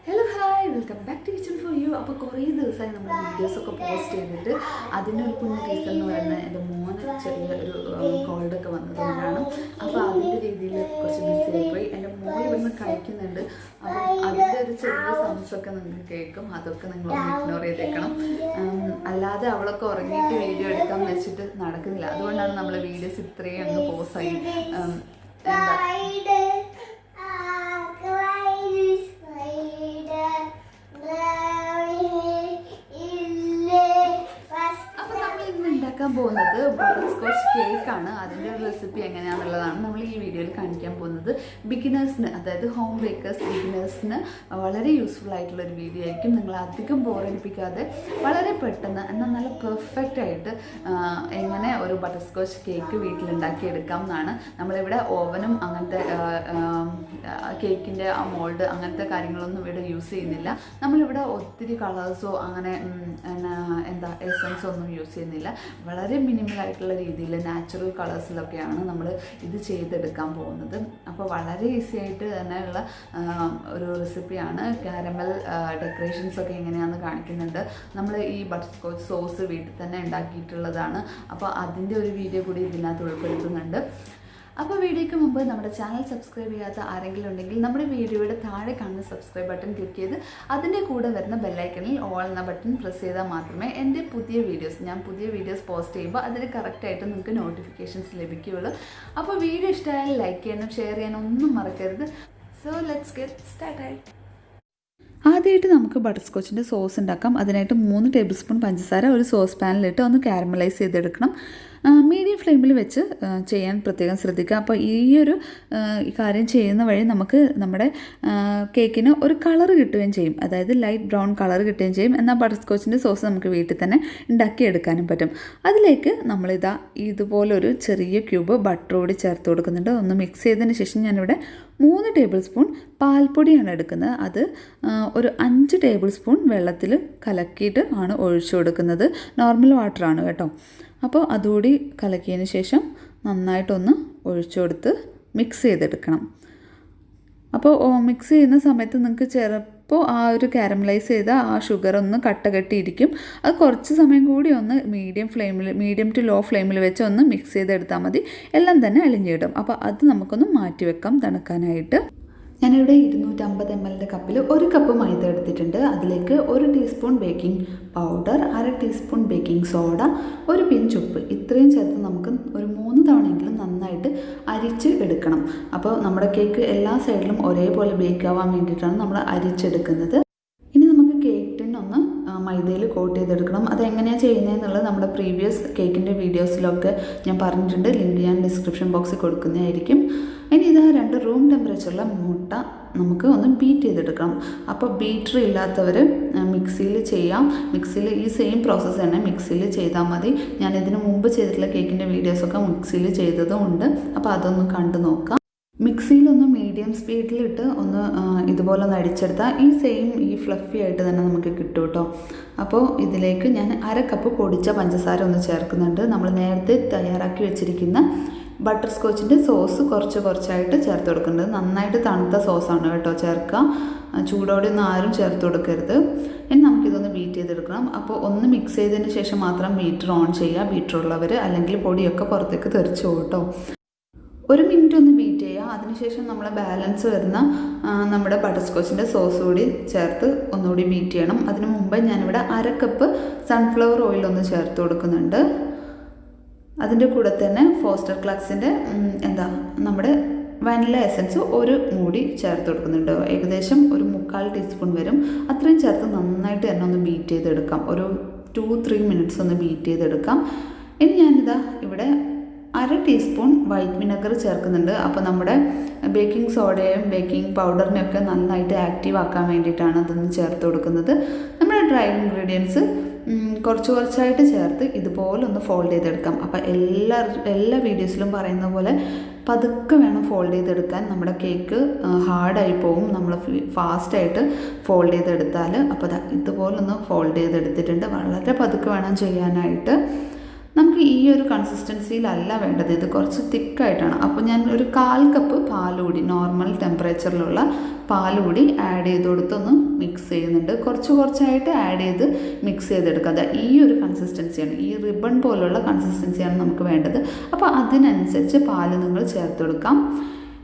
Hello, hi, welcome back to Kitchen for You. അപ്പോൾ കുറേ ദിവസമായി നമ്മൾ വീഡിയോസൊക്കെ പോസ്റ്റ് ചെയ്തിട്ട് അതിനൊരു കുഞ്ഞു റീസൺ എന്ന് പറയുന്നത് എൻ്റെ മോന് ചെറിയൊരു കോൾഡൊക്കെ വന്നതുകൊണ്ടാണ്. അപ്പോൾ അതിൻ്റെ രീതിയിൽ കുറച്ച് ബിസി ആയിപ്പോയി. എൻ്റെ മോൾ ഇവിടുന്ന് കഴിക്കുന്നുണ്ട്. അപ്പോൾ അതിൻ്റെ ഒരു ചെറിയ സൗണ്ട്സൊക്കെ നിങ്ങൾക്ക് കേൾക്കും. അതൊക്കെ നിങ്ങളൊന്ന് ഇഗ്നോർ ചെയ്തേക്കണം. അല്ലാതെ അവളൊക്കെ ഉറങ്ങിയിട്ട് വീഡിയോ എടുക്കാൻ വെച്ചിട്ട് നടക്കുന്നില്ല. അതുകൊണ്ടാണ് നമ്മൾ വീഡിയോസ് ഇത്രയും അങ്ങ് പോസായി ഉണ്ടാക്കാൻ പോകുന്നത് ബട്ടർസ്കോച്ച് കേക്കാണ്. അതിൻ്റെ ഒരു റെസിപ്പി എങ്ങനെയാണെന്നുള്ളതാണ് നമ്മൾ ഈ വീഡിയോയിൽ കാണിക്കാൻ പോകുന്നത്. ബിഗിനേഴ്സിന്, അതായത് ഹോം ബേക്കേഴ്സ് ബിഗിനേഴ്സിന് വളരെ യൂസ്ഫുൾ ആയിട്ടുള്ളൊരു വീഡിയോ ആയിരിക്കും. നിങ്ങൾ അധികം ബോറടിപ്പിക്കാതെ വളരെ പെട്ടെന്ന് എന്നാൽ നല്ല പെർഫെക്റ്റ് ആയിട്ട് എങ്ങനെ ഒരു ബട്ടർസ്കോച്ച് കേക്ക് വീട്ടിലുണ്ടാക്കിയെടുക്കാം എന്നാണ്. നമ്മളിവിടെ ഓവനും അങ്ങനത്തെ കേക്കിൻ്റെ ആ മോൾഡ് അങ്ങനത്തെ കാര്യങ്ങളൊന്നും ഇവിടെ യൂസ് ചെയ്യുന്നില്ല. നമ്മളിവിടെ ഒത്തിരി കളേഴ്സോ അങ്ങനെ എസൻസോ ഒന്നും യൂസ് ചെയ്യുന്നില്ല. വളരെ മിനിമലായിട്ടുള്ള രീതിയിൽ നാച്ചുറൽ കളേഴ്സിലൊക്കെയാണ് നമ്മൾ ഇത് ചെയ്തെടുക്കാൻ പോകുന്നത്. അപ്പോൾ വളരെ ഈസി ആയിട്ട് തന്നെയുള്ള ഒരു റെസിപ്പിയാണ്. കാരമൽ ഡെക്കറേഷൻസൊക്കെ എങ്ങനെയാണെന്ന് കാണിക്കുന്നുണ്ട്. നമ്മൾ ഈ ബട്ടർസ്കോച്ച് സോസ് വീട്ടിൽ തന്നെ ഉണ്ടാക്കിയിട്ടുള്ളതാണ്. അപ്പോൾ അതിൻ്റെ ഒരു വീഡിയോ കൂടി ഇതിനകത്ത് ഉൾപ്പെടുത്തുന്നുണ്ട്. അപ്പോൾ വീഡിയോയ്ക്ക് മുമ്പ് നമ്മുടെ ചാനൽ സബ്സ്ക്രൈബ് ചെയ്യാത്ത ആരെങ്കിലും ഉണ്ടെങ്കിൽ നമ്മുടെ വീഡിയോയുടെ താഴെ കാണുന്ന സബ്സ്ക്രൈബ് ബട്ടൺ ക്ലിക്ക് ചെയ്ത് അതിൻ്റെ കൂടെ വരുന്ന ബെല്ലൈക്കണിൽ ഓൾ എന്ന ബട്ടൺ പ്രസ് ചെയ്താൽ മാത്രമേ എൻ്റെ ഞാൻ പുതിയ വീഡിയോസ് പോസ്റ്റ് ചെയ്യുമ്പോൾ അതിൽ കറക്റ്റായിട്ട് നിങ്ങൾക്ക് നോട്ടിഫിക്കേഷൻസ് ലഭിക്കുകയുള്ളൂ. അപ്പോൾ വീഡിയോ ഇഷ്ടമായാൽ ലൈക്ക് ചെയ്യാനും ഷെയർ ചെയ്യാനും ഒന്നും മറക്കരുത്. So let's get started. ആദ്യമായിട്ട് നമുക്ക് ബട്ടർസ്കോച്ചിൻ്റെ സോസ് ഉണ്ടാക്കാം. അതിനായിട്ട് 3 ടേബിൾ സ്പൂൺ പഞ്ചസാര ഒരു സോസ് പാനിലിട്ട് ഒന്ന് കാരമലൈസ് ചെയ്തെടുക്കണം. മീഡിയം ഫ്ലെയിമിൽ വെച്ച് ചെയ്യാൻ പ്രത്യേകം ശ്രദ്ധിക്കുക. അപ്പോൾ ഈ ഒരു കാര്യം ചെയ്യുന്ന വഴി നമുക്ക് നമ്മുടെ കേക്കിന് ഒരു കളർ കിട്ടുകയും ചെയ്യും, അതായത് ലൈറ്റ് ബ്രൗൺ കളർ കിട്ടുകയും ചെയ്യും. എന്നാൽ ബട്ടർസ്കോച്ചിൻ്റെ സോസ് നമുക്ക് വീട്ടിൽ തന്നെ ഉണ്ടാക്കിയെടുക്കാനും പറ്റും. അതിലേക്ക് നമ്മളിതാ ഇതുപോലൊരു ചെറിയ ക്യൂബ് ബട്ടർ കൂടി ചേർത്ത് കൊടുക്കുന്നുണ്ട്. ഒന്ന് മിക്സ് ചെയ്തതിന് ശേഷം ഞാനിവിടെ 3 ടേബിൾ സ്പൂൺ പാൽപ്പൊടിയാണ് എടുക്കുന്നത്. അത് ഒരു 5 ടേബിൾ സ്പൂൺ വെള്ളത്തിൽ കലക്കിയിട്ട് ആണ് ഒഴിച്ചു കൊടുക്കുന്നത്. നോർമൽ വാട്ടറാണ് കേട്ടോ. അപ്പോൾ അതുകൂടി കലക്കിയതിന് ശേഷം നന്നായിട്ടൊന്ന് ഒഴിച്ചു കൊടുത്ത് മിക്സ് ചെയ്തെടുക്കണം. അപ്പോൾ മിക്സ് ചെയ്യുന്ന സമയത്ത് നിങ്ങൾക്ക് ചിലപ്പോൾ ആ ഒരു കാരമലൈസ് ചെയ്ത ആ ഷുഗർ ഒന്ന് കട്ട കെട്ടിയിരിക്കും. അത് കുറച്ച് സമയം കൂടി ഒന്ന് മീഡിയം ടു ലോ ഫ്ലെയിമിൽ വെച്ച് ഒന്ന് മിക്സ് ചെയ്തെടുത്താൽ മതി. എല്ലാം തന്നെ അലിഞ്ഞിടും. അപ്പോൾ അത് നമുക്കൊന്ന് മാറ്റി വെക്കാം തണുക്കാനായിട്ട്. ഞാനിവിടെ 250 ml കപ്പിൽ 1 കപ്പ് മൈദ എടുത്തിട്ടുണ്ട്. അതിലേക്ക് 1 teaspoon baking powder, 1/2 teaspoon baking soda, 1 pinch ഉപ്പ്, ഇത്രയും ചേർത്ത് നമുക്ക് ഒരു 3 തവണയെങ്കിലും നന്നായിട്ട് അരിച്ച് എടുക്കണം. അപ്പോൾ നമ്മുടെ കേക്ക് എല്ലാ സൈഡിലും ഒരേപോലെ ബേക്ക് ആവാൻ വേണ്ടിയിട്ടാണ് നമ്മൾ അരിച്ചെടുക്കുന്നത്. ഇനി നമുക്ക് കേക്ക് ടിന്നൊന്ന് മൈദയിൽ കോട്ട് ചെയ്തെടുക്കണം. അതെങ്ങനെയാണ് ചെയ്യുന്നതെന്നുള്ളത് നമ്മുടെ പ്രീവിയസ് കേക്കിൻ്റെ വീഡിയോസിലൊക്കെ ഞാൻ പറഞ്ഞിട്ടുണ്ട്. ലിങ്ക് ഞാൻ ഡിസ്ക്രിപ്ഷൻ ബോക്സിൽ കൊടുക്കുന്നതായിരിക്കും. ഇനി ഇത് 2 റൂം ടെമ്പറേച്ചറിലുള്ള മുട്ട നമുക്ക് ഒന്ന് ബീറ്റ് ചെയ്തെടുക്കണം. അപ്പോൾ ബീറ്റർ ഇല്ലാത്തവർ മിക്സിയിൽ ചെയ്യാം. മിക്സിയിൽ ഈ സെയിം പ്രോസസ്സ് തന്നെ മിക്സിയിൽ ചെയ്താൽ മതി. ഞാൻ ഇതിന് മുമ്പ് ചെയ്തിട്ടുള്ള കേക്കിൻ്റെ വീഡിയോസൊക്കെ മിക്സിയിൽ ചെയ്തതും ഉണ്ട്. അപ്പോൾ അതൊന്ന് കണ്ടു നോക്കാം. മിക്സിയിലൊന്ന് മീഡിയം സ്പീഡിലിട്ട് ഒന്ന് ഇതുപോലെ ഒന്ന് അടിച്ചെടുത്താൽ ഈ ഫ്ലഫി ആയിട്ട് തന്നെ നമുക്ക് കിട്ടും കേട്ടോ. അപ്പോൾ ഇതിലേക്ക് ഞാൻ 1/2 കപ്പ് പൊടിച്ച പഞ്ചസാര ഒന്ന് ചേർക്കുന്നുണ്ട്. നമ്മൾ നേരത്തെ തയ്യാറാക്കി വെച്ചിരിക്കുന്ന ബട്ടർസ്കോച്ചിൻ്റെ സോസ് കുറച്ചായിട്ട് ചേർത്ത് കൊടുക്കുന്നുണ്ട്. നന്നായിട്ട് തണുത്ത സോസാണ് കേട്ടോ ചേർക്കുക. ചൂടോടെ ഒന്നും ആരും ചേർത്ത് കൊടുക്കരുത്. ഇനി നമുക്കിതൊന്ന് ബീറ്റ് ചെയ്തെടുക്കണം. അപ്പോൾ ഒന്ന് മിക്സ് ചെയ്തതിന് ശേഷം മാത്രം ബീറ്റർ ഓൺ ചെയ്യുക, ബീറ്റർ ഉള്ളവർ, അല്ലെങ്കിൽ പൊടിയൊക്കെ പുറത്തേക്ക് തെറിച്ചു പോകും കേട്ടോ. 1 മിനിറ്റ് ഒന്ന് ബീറ്റ് ചെയ്യുക. അതിനുശേഷം നമ്മൾ ബാലൻസ് വരുന്ന നമ്മുടെ ബട്ടർസ്കോച്ചിൻ്റെ സോസ് കൂടി ചേർത്ത് ഒന്നുകൂടി ബീറ്റ് ചെയ്യണം. അതിന് മുമ്പ് ഞാനിവിടെ 1/2 കപ്പ് സൺഫ്ലവർ ഓയിൽ ഒന്ന് ചേർത്ത് കൊടുക്കുന്നുണ്ട്. അതിൻ്റെ കൂടെ തന്നെ ഫോസ്റ്റർ ക്ലാക്സിൻ്റെ നമ്മുടെ വാനില എസൻസ് 1 മൂടി ചേർത്ത് കൊടുക്കുന്നുണ്ട്. ഏകദേശം ഒരു 3/4 ടീസ്പൂൺ വരും. അത്രയും ചേർത്ത് നന്നായിട്ട് തന്നെ ഒന്ന് ബീറ്റ് ചെയ്തെടുക്കാം. ഒരു 2-3 മിനിറ്റ്സ് ഒന്ന് ബീറ്റ് ചെയ്തെടുക്കാം. ഇനി ഞാനിതാ ഇവിടെ 1/2 ടീസ്പൂൺ വൈറ്റ് വിനെഗർ ചേർക്കുന്നുണ്ട്. അപ്പോൾ നമ്മുടെ ബേക്കിംഗ് സോഡയും ബേക്കിംഗ് പൗഡറിനെയൊക്കെ നന്നായിട്ട് ആക്റ്റീവ് ആക്കാൻ വേണ്ടിയിട്ടാണ് അതൊന്ന് ചേർത്ത് കൊടുക്കുന്നത്. നമ്മുടെ ഡ്രൈ ഇൻഗ്രീഡിയൻസ് കുറച്ചായിട്ട് ചേർത്ത് ഇതുപോലെ ഒന്ന് ഫോൾഡ് ചെയ്തെടുക്കാം. അപ്പോൾ എല്ലാ വീഡിയോസിലും പറയുന്ന പോലെ പതുക്കെ വേണം ഫോൾഡ് ചെയ്തെടുക്കാൻ. നമ്മുടെ കേക്ക് ഹാർഡായി പോകും നമ്മൾ ഫാസ്റ്റായിട്ട് ഫോൾഡ് ചെയ്തെടുത്താൽ. അപ്പോൾ ഇതുപോലെ ഒന്ന് ഫോൾഡ് ചെയ്തെടുത്തിട്ടുണ്ട്. വളരെ പതുക്കെ വേണം ചെയ്യാനായിട്ട്. നമുക്ക് ഈ ഒരു കൺസിസ്റ്റൻസിയിലല്ല വേണ്ടത്, ഇത് കുറച്ച് തിക്കായിട്ടാണ്. അപ്പോൾ ഞാൻ ഒരു 1/4 കപ്പ് പാലുകൂടി, നോർമൽ ടെമ്പറേച്ചറിലുള്ള പാലുകൂടി ആഡ് ചെയ്ത് കൊടുത്തൊന്ന് മിക്സ് ചെയ്യുന്നുണ്ട്. കുറച്ചായിട്ട് ആഡ് ചെയ്ത് മിക്സ് ചെയ്തെടുക്കുക. അത് ഈ ഒരു കൺസിസ്റ്റൻസിയാണ്, ഈ റിബൺ പോലുള്ള കൺസിസ്റ്റൻസിയാണ് നമുക്ക് വേണ്ടത്. അപ്പോൾ അതിനനുസരിച്ച് പാല് നിങ്ങൾ ചേർത്ത് കൊടുക്കാം.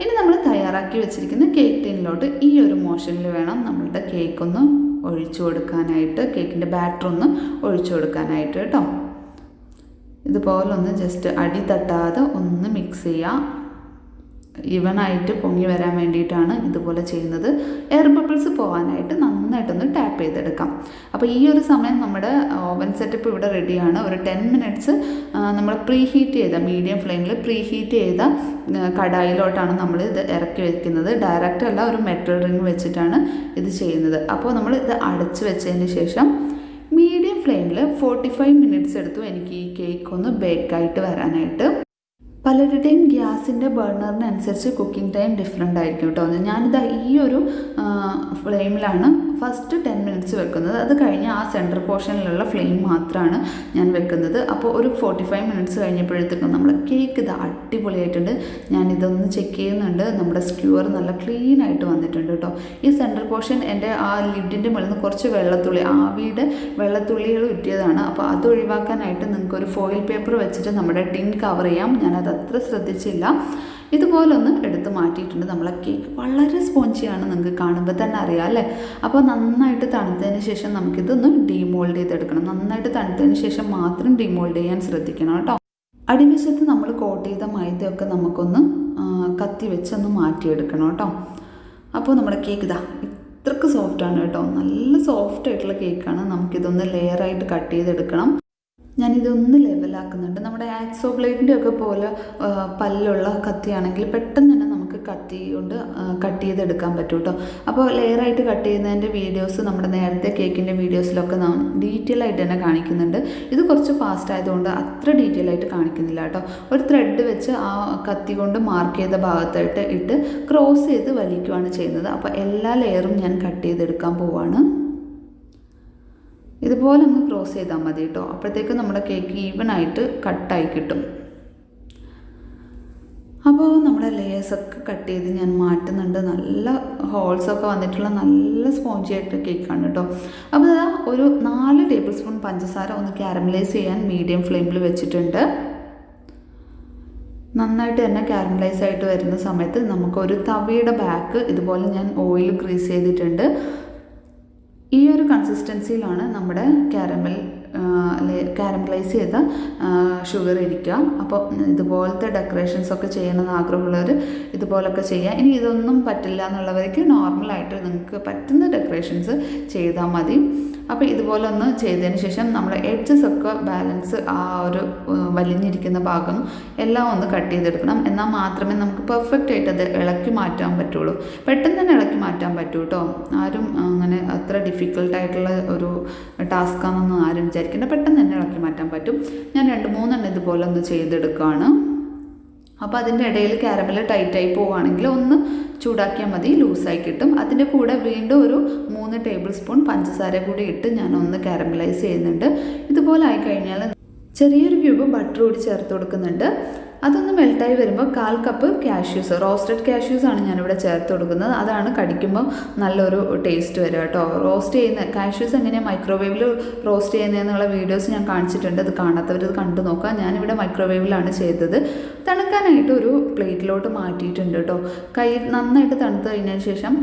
ഇനി നമ്മൾ തയ്യാറാക്കി വെച്ചിരിക്കുന്ന കേക്ക് ടിന്നിലോട്ട് ഈ ഒരു മോഷനിൽ വേണം നമ്മളുടെ കേക്ക് ഒന്ന് ഒഴിച്ചു കൊടുക്കാനായിട്ട്, കേക്കിൻ്റെ ബാറ്റർ ഒന്ന് ഒഴിച്ചു കൊടുക്കാനായിട്ട് കേട്ടോ. ഇതുപോലെ ഒന്ന് ജസ്റ്റ് അടി തട്ടാതെ ഒന്ന് മിക്സ് ചെയ്യാം. ഈവനായിട്ട് പൊങ്ങി വരാൻ വേണ്ടിയിട്ടാണ് ഇതുപോലെ ചെയ്യുന്നത്. എയർ ബബിൾസ് പോകാനായിട്ട് നന്നായിട്ടൊന്ന് ടാപ്പ് ചെയ്തെടുക്കാം. അപ്പോൾ ഈ ഒരു സമയം നമ്മുടെ ഓവൻ സെറ്റപ്പ് ഇവിടെ റെഡിയാണ്. ഒരു 10 മിനിറ്റ്സ് നമ്മൾ പ്രീഹീറ്റ് ചെയ്ത, മീഡിയം ഫ്ലെയിമിൽ പ്രീഹീറ്റ് ചെയ്ത കടായിലോട്ടാണ് നമ്മൾ ഇത് ഇറക്കി വെക്കുന്നത്. ഡയറക്റ്റ് അല്ല, ഒരു മെറ്റൽ റിങ് വെച്ചിട്ടാണ് ഇത് ചെയ്യുന്നത്. അപ്പോൾ നമ്മൾ ഇത് അടച്ച് വെച്ചതിന് ശേഷം മീഡിയം ഫ്ലെയിമിൽ 45 മിനിറ്റ്സ് എടുത്തു എനിക്ക് ഈ കേക്ക് ഒന്ന് ബേക്കായിട്ട് വരാനായിട്ട്. പലരുടെയും ഗ്യാസിൻ്റെ ബർണറിനനുസരിച്ച് കുക്കിംഗ് ടൈം ഡിഫറെൻ്റ് ആയിരിക്കും കേട്ടോ. ഞാനിതാ ഈ ഒരു ഫ്ലെയിമിലാണ് ഫസ്റ്റ് 10 മിനിറ്റ്സ് വെക്കുന്നത്. അത് കഴിഞ്ഞ് ആ സെൻറ്റർ പോർഷനിലുള്ള ഫ്ലെയിം മാത്രമാണ് ഞാൻ വെക്കുന്നത്. അപ്പോൾ ഒരു 45 മിനിറ്റ്സ് കഴിഞ്ഞപ്പോഴത്തേക്കും നമ്മുടെ കേക്ക് ഇത് അടിപൊളിയായിട്ടുണ്ട്. ഞാനിതൊന്ന് ചെക്ക് ചെയ്യുന്നുണ്ട്. നമ്മുടെ സ്ക്യൂർ നല്ല ക്ലീൻ ആയിട്ട് വന്നിട്ടുണ്ട് കേട്ടോ. ഈ സെൻറ്റർ പോർഷൻ എൻ്റെ ആ ലിഡിൻ്റെ മുകളിൽ നിന്ന് കുറച്ച് വെള്ളത്തുള്ളി, ആവിയുടെ വെള്ളത്തുള്ളികൾ ഉറ്റിയതാണ്. അപ്പോൾ അത് ഒഴിവാക്കാനായിട്ട് നിങ്ങൾക്ക് ഒരു ഫോയിൽ പേപ്പർ വെച്ചിട്ട് നമ്മുടെ ടിൻ കവർ ചെയ്യാം. ഞാനത് അത്ര ശ്രദ്ധിച്ചില്ല. ഇതുപോലൊന്ന് എടുത്ത് മാറ്റിയിട്ടുണ്ട്. നമ്മളെ കേക്ക് വളരെ സ്പോഞ്ചിയാണ്, നിങ്ങൾക്ക് കാണുമ്പോൾ തന്നെ അറിയാം അല്ലേ. അപ്പോൾ നന്നായിട്ട് തണുത്തതിന് ശേഷം നമുക്കിതൊന്ന് ഡീമോൾഡ് ചെയ്തെടുക്കണം. നന്നായിട്ട് തണുത്തതിന് ശേഷം മാത്രം ഡീമോൾഡ് ചെയ്യാൻ ശ്രദ്ധിക്കണം കേട്ടോ. അടിവശത്ത് നമ്മൾ കോട്ട് ചെയ്ത മൈദയൊക്കെ നമുക്കൊന്ന് കത്തി വെച്ചൊന്ന് മാറ്റിയെടുക്കണം കേട്ടോ. അപ്പോൾ നമ്മുടെ കേക്ക് ഇതാ ഇത്രക്ക് സോഫ്റ്റാണ് കേട്ടോ. നല്ല സോഫ്റ്റ് ആയിട്ടുള്ള കേക്കാണ്. നമുക്കിതൊന്ന് ലെയറായിട്ട് കട്ട് ചെയ്തെടുക്കണം. ഞാനിതൊന്ന് ലെവലാക്കുന്നുണ്ട്. നമ്മുടെ ആക്സോ ബ്ലേഡിൻ്റെ ഒക്കെ പോലെ പല്ലുള്ള കത്തിയാണെങ്കിൽ പെട്ടെന്ന് തന്നെ നമുക്ക് കത്തി കൊണ്ട് കട്ട് ചെയ്തെടുക്കാൻ പറ്റും കേട്ടോ. അപ്പോൾ ലെയറായിട്ട് കട്ട് ചെയ്യുന്നതിൻ്റെ വീഡിയോസ് നമ്മുടെ നേരത്തെ കേക്കിൻ്റെ വീഡിയോസിലൊക്കെ ഡീറ്റെയിൽ ആയിട്ട് തന്നെ കാണിക്കുന്നുണ്ട്. ഇത് കുറച്ച് ഫാസ്റ്റ് ആയതുകൊണ്ട് അത്ര ഡീറ്റെയിൽ ആയിട്ട് കാണിക്കുന്നില്ല കേട്ടോ. ഒരു ത്രെഡ് വെച്ച് ആ കത്തി കൊണ്ട് മാർക്ക് ചെയ്ത ഭാഗത്തായിട്ട് ഇട്ട് ക്രോസ് ചെയ്ത് വലിക്കുകയാണ് ചെയ്യുന്നത്. അപ്പോൾ എല്ലാ ലെയറും ഞാൻ കട്ട് ചെയ്തെടുക്കാൻ പോവാണ്. ഇതുപോലെ ഒന്ന് ക്രോസ് ചെയ്താൽ മതി കേട്ടോ. അപ്പോഴത്തേക്കും നമ്മുടെ കേക്ക് ഈവനായിട്ട് കട്ടായി കിട്ടും. അപ്പോൾ നമ്മുടെ ലെയേഴ്സൊക്കെ കട്ട് ചെയ്ത് ഞാൻ മാറ്റുന്നുണ്ട്. നല്ല ഹോൾസൊക്കെ വന്നിട്ടുള്ള നല്ല സ്പോഞ്ചി ആയിട്ട് കേക്കാണ് കേട്ടോ. അപ്പോൾ അതാ ഒരു 4 ടേബിൾ സ്പൂൺ പഞ്ചസാര ഒന്ന് കാരമലൈസ് ചെയ്യാൻ മീഡിയം ഫ്ലെയിമിൽ വെച്ചിട്ടുണ്ട്. നന്നായിട്ട് തന്നെ കാരമലൈസ് ആയിട്ട് വരുന്ന സമയത്ത് നമുക്കൊരു തവയുടെ ബാക്ക് ഇതുപോലെ ഞാൻ ഓയിൽ ഗ്രീസ് ചെയ്തിട്ടുണ്ട്. ഈ ഒരു കൺസിസ്റ്റൻസിയിലാണ് നമ്മുടെ കാരമലൈസ് ചെയ്ത ഷുഗർ ഇരിക്കുക. അപ്പോൾ ഇതുപോലത്തെ ഡെക്കറേഷൻസൊക്കെ ചെയ്യണമെന്ന് ആഗ്രഹമുള്ളവർ ഇതുപോലൊക്കെ ചെയ്യുക. ഇനി ഇതൊന്നും പറ്റില്ല എന്നുള്ളവർക്ക് നോർമലായിട്ട് നിങ്ങൾക്ക് പറ്റുന്ന ഡെക്കറേഷൻസ് ചെയ്താൽ മതി. അപ്പോൾ ഇതുപോലെ ഒന്ന് ചെയ്തതിന് ശേഷം നമ്മുടെ എഡ്ജസ് ഒക്കെ ബാലൻസ്, ആ ഒരു വലിഞ്ഞിരിക്കുന്ന ഭാഗം എല്ലാം ഒന്ന് കട്ട് ചെയ്തെടുക്കണം. എന്നാൽ മാത്രമേ നമുക്ക് പെർഫെക്റ്റ് ആയിട്ട് അത് ഇളക്കി മാറ്റാൻ പറ്റുള്ളൂ. പെട്ടെന്ന് തന്നെ ഇളക്കി മാറ്റാൻ പറ്റൂ കേട്ടോ. ആരും അങ്ങനെ അത്ര ഡിഫിക്കൽട്ടായിട്ടുള്ള ഒരു ടാസ്ക്കാണെന്നൊന്നും ആരും വിചാരിക്കേണ്ട. പെട്ടെന്ന് തന്നെ ഇളക്കി മാറ്റാൻ പറ്റും. ഞാൻ 2-3 ഇതുപോലെ ഒന്ന് ചെയ്തെടുക്കുകയാണ്. അപ്പോൾ അതിൻ്റെ ഇടയിൽ കാരമൽ ടൈറ്റായി പോവുകയാണെങ്കിൽ ഒന്ന് ചൂടാക്കിയാൽ മതി, ലൂസായി കിട്ടും. അതിൻ്റെ കൂടെ വീണ്ടും ഒരു 3 ടേബിൾ സ്പൂൺ പഞ്ചസാര കൂടി ഇട്ട് ഞാനൊന്ന് കാരമലൈസ് ചെയ്യുന്നുണ്ട്. ഇതുപോലെ ആയിക്കഴിഞ്ഞാൽ ചെറിയൊരു ക്യൂബ് ബട്ടർ കൂടി ചേർത്ത് കൊടുക്കുന്നുണ്ട്. അതൊന്ന് മെൽട്ടായി വരുമ്പോൾ 1/4 കപ്പ് കാഷ്യൂസ്, റോസ്റ്റഡ് കാഷ്യൂസാണ് ഞാനിവിടെ ചേർത്ത് കൊടുക്കുന്നത്. അതാണ് കടിക്കുമ്പോൾ നല്ലൊരു ടേസ്റ്റ് വരിക കേട്ടോ. റോസ്റ്റ് ചെയ്യുന്ന കാഷ്യൂസ് എങ്ങനെയാണ് മൈക്രോവേവിൽ റോസ്റ്റ് ചെയ്യുന്നതെന്നുള്ള വീഡിയോസ് ഞാൻ കാണിച്ചിട്ടുണ്ട്. അത് കാണാത്തവർ ഇത് കണ്ടു നോക്കാം. ഞാനിവിടെ മൈക്രോവേവിലാണ് ചെയ്തത്. തണുക്കാനായിട്ട് ഒരു പ്ലേറ്റിലോട്ട് മാറ്റിയിട്ടുണ്ട് കേട്ടോ. കൈ നന്നായിട്ട് തണുത്ത് കഴിഞ്ഞതിന് ശേഷം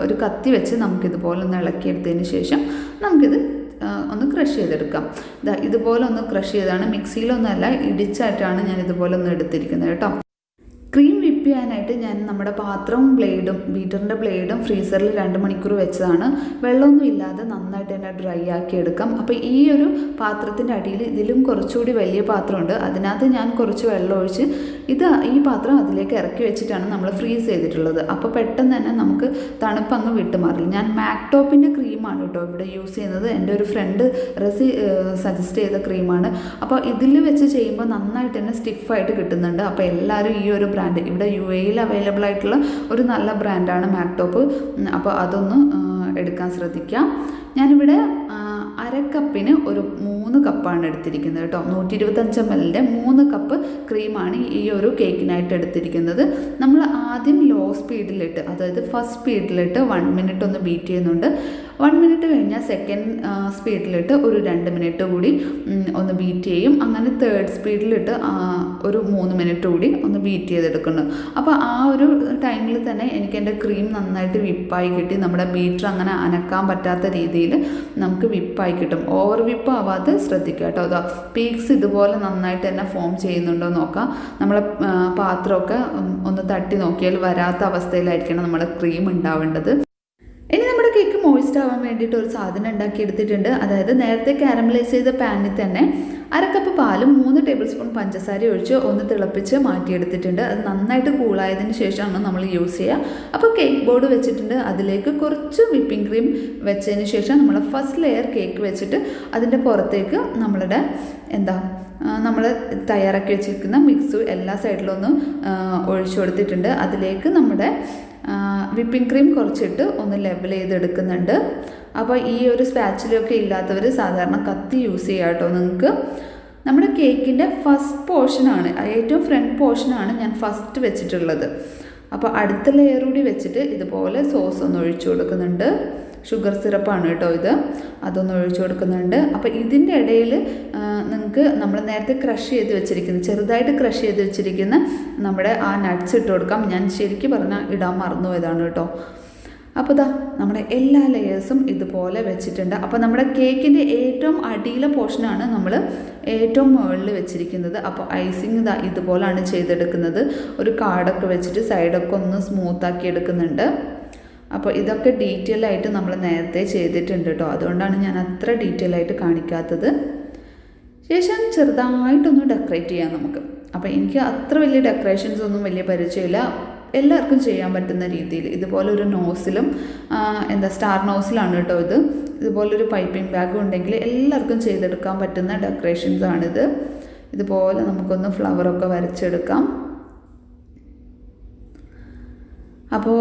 ഒരു കത്തി വെച്ച് നമുക്കിതുപോലെ ഒന്ന് ഇളക്കിയെടുത്തതിന് ശേഷം നമുക്കിത് ഒന്ന് ക്രഷ് ചെയ്തെടുക്കാം. ഇതുപോലെ ഒന്ന് ക്രഷ് ചെയ്താണ്, മിക്സിയിലൊന്നുമല്ല, ഇടിച്ചായിട്ടാണ് ഞാൻ ഇതുപോലെ ഒന്ന് എടുത്തിരിക്കുന്നത് കേട്ടോ. ക്രീം വിപ്പ് ചെയ്യാനായിട്ട് ഞാൻ നമ്മുടെ പാത്രവും ബ്ലേഡും, ബീറ്ററിൻ്റെ ബ്ലേഡും ഫ്രീസറിൽ 2 മണിക്കൂർ വെച്ചതാണ്. വെള്ളമൊന്നും ഇല്ലാതെ നന്നായിട്ട് തന്നെ ഡ്രൈ ആക്കി എടുക്കാം. അപ്പോൾ ഈ ഒരു പാത്രത്തിൻ്റെ അടിയിൽ ഇതിലും കുറച്ചുകൂടി വലിയ പാത്രമുണ്ട്. അതിനകത്ത് ഞാൻ കുറച്ച് വെള്ളം ഒഴിച്ച് ഈ പാത്രം അതിലേക്ക് ഇറക്കി വെച്ചിട്ടാണ് നമ്മൾ ഫ്രീസ് ചെയ്തിട്ടുള്ളത്. അപ്പോൾ പെട്ടെന്ന് തന്നെ നമുക്ക് തണുപ്പങ്ങ് വിട്ടുമാറില്ല. ഞാൻ മാക്ടോപ്പിൻ്റെ ക്രീമാണ് കേട്ടോ ഇവിടെ യൂസ് ചെയ്യുന്നത്. എൻ്റെ ഒരു ഫ്രണ്ട് സജസ്റ്റ് ചെയ്ത ക്രീമാണ്. അപ്പോൾ ഇതിൽ വെച്ച് ചെയ്യുമ്പോൾ നന്നായിട്ട് തന്നെ സ്റ്റിഫായിട്ട് കിട്ടുന്നുണ്ട്. അപ്പോൾ എല്ലാവരും ഈ ഒരു ബ്രാൻഡ്, ഇവിടെ UAE അവൈലബിൾ ആയിട്ടുള്ള ഒരു നല്ല ബ്രാൻഡാണ് മാക്ടോപ്പ്. അപ്പോൾ അതൊന്ന് എടുക്കാൻ ശ്രദ്ധിക്കാം. ഞാനിവിടെ 1/2 കപ്പിന് ഒരു 3 കപ്പാണ് എടുത്തിരിക്കുന്നത് കേട്ടോ. 125 ml 3 കപ്പ് ക്രീമാണ് ഈ ഒരു കേക്കിനായിട്ട് എടുത്തിരിക്കുന്നത്. നമ്മൾ ആദ്യം ലോ സ്പീഡിലിട്ട്, അതായത് ഫസ്റ്റ് സ്പീഡിലിട്ട് 1 മിനിറ്റ് ഒന്ന് ബീറ്റ് ചെയ്യുന്നുണ്ട്. 1 മിനിറ്റ് കഴിഞ്ഞാൽ സെക്കൻഡ് സ്പീഡിലിട്ട് ഒരു 2 മിനിറ്റ് കൂടി ഒന്ന് ബീറ്റ് ചെയ്യും. അങ്ങനെ തേർഡ് സ്പീഡിലിട്ട് ഒരു 3 മിനിറ്റ് കൂടി ഒന്ന് ബീറ്റ് ചെയ്തെടുക്കുന്നു. അപ്പോൾ ആ ഒരു ടൈമിൽ തന്നെ എനിക്ക് എൻ്റെ ക്രീം നന്നായിട്ട് വിപ്പായി കിട്ടി. നമ്മുടെ ബീറ്റർ അങ്ങനെ അനക്കാൻ പറ്റാത്ത രീതിയിൽ നമുക്ക് വിപ്പായി കിട്ടും. ഓവർ വിപ്പ് ആവാതെ ശ്രദ്ധിക്കുക കേട്ടോ. അതാ പീക്സ് ഇതുപോലെ നന്നായിട്ട് തന്നെ ഫോം ചെയ്യുന്നുണ്ടോ നോക്കാം. നമ്മളെ പാത്രമൊക്കെ ഒന്ന് തട്ടി നോക്കിയാൽ വരാത്ത അവസ്ഥയിലായിരിക്കണം നമ്മുടെ ക്രീം ഉണ്ടാവേണ്ടത്. ഇനി നമ്മുടെ കേക്ക് മോയിസ്റ്റ് ആവാൻ വേണ്ടിയിട്ട് ഒരു സാധനം ഉണ്ടാക്കിയെടുത്തിട്ടുണ്ട്. അതായത് നേരത്തെ കാരമലൈസ് ചെയ്ത പാനിൽ തന്നെ 1/2 കപ്പ് പാലും 3 ടേബിൾ സ്പൂൺ പഞ്ചസാര ഒഴിച്ച് ഒന്ന് തിളപ്പിച്ച് മാറ്റിയെടുത്തിട്ടുണ്ട്. അത് നന്നായിട്ട് കൂളായതിന് ശേഷമാണ് നമ്മൾ യൂസ് ചെയ്യുക. അപ്പോൾ കേക്ക് ബോർഡ് വെച്ചിട്ടുണ്ട്. അതിലേക്ക് കുറച്ച് വിപ്പിംഗ് ക്രീം വെച്ചതിന് ശേഷം നമ്മൾ ഫസ്റ്റ് ലെയർ കേക്ക് വെച്ചിട്ട് അതിൻ്റെ പുറത്തേക്ക് നമ്മളുടെ നമ്മൾ തയ്യാറാക്കി വെച്ചിരിക്കുന്ന മിക്സ് എല്ലാ സൈഡിലും ഒന്ന് ഒഴിച്ചു കൊടുത്തിട്ടുണ്ട്. അതിലേക്ക് നമ്മുടെ വിപ്പിംഗ് ക്രീം കുറച്ചിട്ട് ഒന്ന് ലെവൽ ചെയ്തെടുക്കുന്നുണ്ട്. അപ്പോൾ ഈ ഒരു സ്പാച്ചിലൊക്കെ ഇല്ലാത്തവർ സാധാരണ കത്തി യൂസ് ചെയ്യാം കേട്ടോ. നിങ്ങൾക്ക് നമ്മുടെ കേക്കിൻ്റെ ഫസ്റ്റ് പോർഷനാണ്, ഏറ്റവും ഫ്രണ്ട് പോർഷനാണ് ഞാൻ ഫസ്റ്റ് വെച്ചിട്ടുള്ളത്. അപ്പോൾ അടുത്ത ലെയർ കൂടി വെച്ചിട്ട് ഇതുപോലെ സോസ് ഒന്ന് ഒഴിച്ചു കൊടുക്കുന്നുണ്ട്. ഷുഗർ സിറപ്പാണ് കേട്ടോ ഇത്. അതൊന്ന് ഒഴിച്ചു കൊടുക്കുന്നുണ്ട്. അപ്പോൾ ഇതിൻ്റെ ഇടയിൽ നിങ്ങൾക്ക് നമ്മൾ നേരത്തെ ക്രഷ് ചെയ്ത് വെച്ചിരിക്കുന്ന, ചെറുതായിട്ട് ക്രഷ് ചെയ്ത് വെച്ചിരിക്കുന്ന നമ്മുടെ ആ നട്ട്സ് ഇട്ട് കൊടുക്കാം. ഞാൻ ശരിക്കും പറഞ്ഞാൽ ഇടാൻ മറന്നുപോയതാണ് കേട്ടോ. അപ്പോൾ ഇതാ നമ്മുടെ എല്ലാ ലെയേഴ്സും ഇതുപോലെ വെച്ചിട്ടുണ്ട്. അപ്പോൾ നമ്മുടെ കേക്കിൻ്റെ ഏറ്റവും അടിയിലെ പോർഷനാണ് നമ്മൾ ഏറ്റവും മുകളിൽ വെച്ചിരിക്കുന്നത്. അപ്പോൾ ഐസിങ് ഇതാ ഇതുപോലെയാണ് ചെയ്തെടുക്കുന്നത്. ഒരു കാർഡൊക്കെ വെച്ചിട്ട് സൈഡൊക്കെ ഒന്ന് സ്മൂത്താക്കി എടുക്കുന്നുണ്ട്. അപ്പോൾ ഇതൊക്കെ ഡീറ്റെയിൽ ആയിട്ട് നമ്മൾ നേരത്തെ ചെയ്തിട്ടുണ്ട് കേട്ടോ. അതുകൊണ്ടാണ് ഞാൻ അത്ര ഡീറ്റെയിൽ ആയിട്ട് കാണിക്കാത്തത്. ശേഷം ചെറുതായിട്ടൊന്ന് ഡെക്കറേറ്റ് ചെയ്യാം നമുക്ക്. അപ്പോൾ എനിക്ക് അത്ര വലിയ ഡെക്കറേഷൻസ് ഒന്നും വലിയ പരിചയമില്ല. എല്ലാവർക്കും ചെയ്യാൻ പറ്റുന്ന രീതിയിൽ ഇതുപോലെ ഒരു നോസിലും സ്റ്റാർ നോസിലാണ് കേട്ടോ ഇത്. ഇതുപോലൊരു പൈപ്പിംഗ് ബാഗും ഉണ്ടെങ്കിൽ എല്ലാവർക്കും ചെയ്തെടുക്കാൻ പറ്റുന്ന ഡെക്കറേഷൻസാണിത്. ഇതുപോലെ നമുക്കൊന്ന് ഫ്ലവറൊക്കെ വരച്ചെടുക്കാം. അപ്പോൾ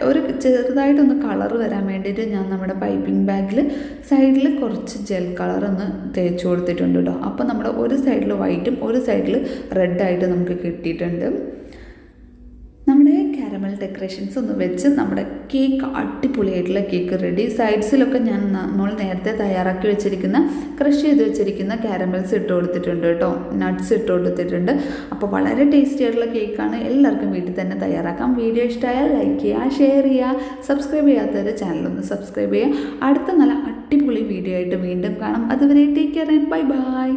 ഒരു ചെറുതായിട്ടൊന്ന് കളർ വരാൻ വേണ്ടിയിട്ട് ഞാൻ നമ്മുടെ പൈപ്പിംഗ് ബാഗിൽ സൈഡിൽ കുറച്ച് ജെൽ കളറൊന്ന് തേച്ച് കൊടുത്തിട്ടുണ്ട് കേട്ടോ. അപ്പോൾ നമ്മുടെ ഒരു സൈഡിൽ വൈറ്റും ഒരു സൈഡിൽ റെഡായിട്ട് നമുക്ക് കിട്ടിയിട്ടുണ്ട്. നമ്മുടെ കാരമൽ ഡെക്കറേഷൻസ് ഒന്ന് വെച്ച് നമ്മുടെ കേക്ക് അടിപൊളിയായിട്ടുള്ള കേക്ക് റെഡി. സൈഡ്സിലൊക്കെ ഞാൻ നമ്മൾ നേരത്തെ തയ്യാറാക്കി വെച്ചിരിക്കുന്ന ക്രഷ് ചെയ്ത് വെച്ചിരിക്കുന്ന കാരമൽസ് ഇട്ട് കൊടുത്തിട്ടുണ്ട് കേട്ടോ, നട്ട്സ് ഇട്ട് കൊടുത്തിട്ടുണ്ട്. അപ്പോൾ വളരെ ടേസ്റ്റി ആയിട്ടുള്ള കേക്കാണ്. എല്ലാവർക്കും വീട്ടിൽ തന്നെ തയ്യാറാക്കാം. വീഡിയോ ഇഷ്ടമായാൽ ലൈക്ക് ചെയ്യുക, ഷെയർ ചെയ്യുക, സബ്സ്ക്രൈബ് ചെയ്യാത്തവരെ ചാനലൊന്ന് സബ്സ്ക്രൈബ് ചെയ്യുക. അടുത്ത നല്ല അടിപൊളി വീഡിയോ ആയിട്ട് വീണ്ടും കാണാം. അതുവരെ take care and bye bye.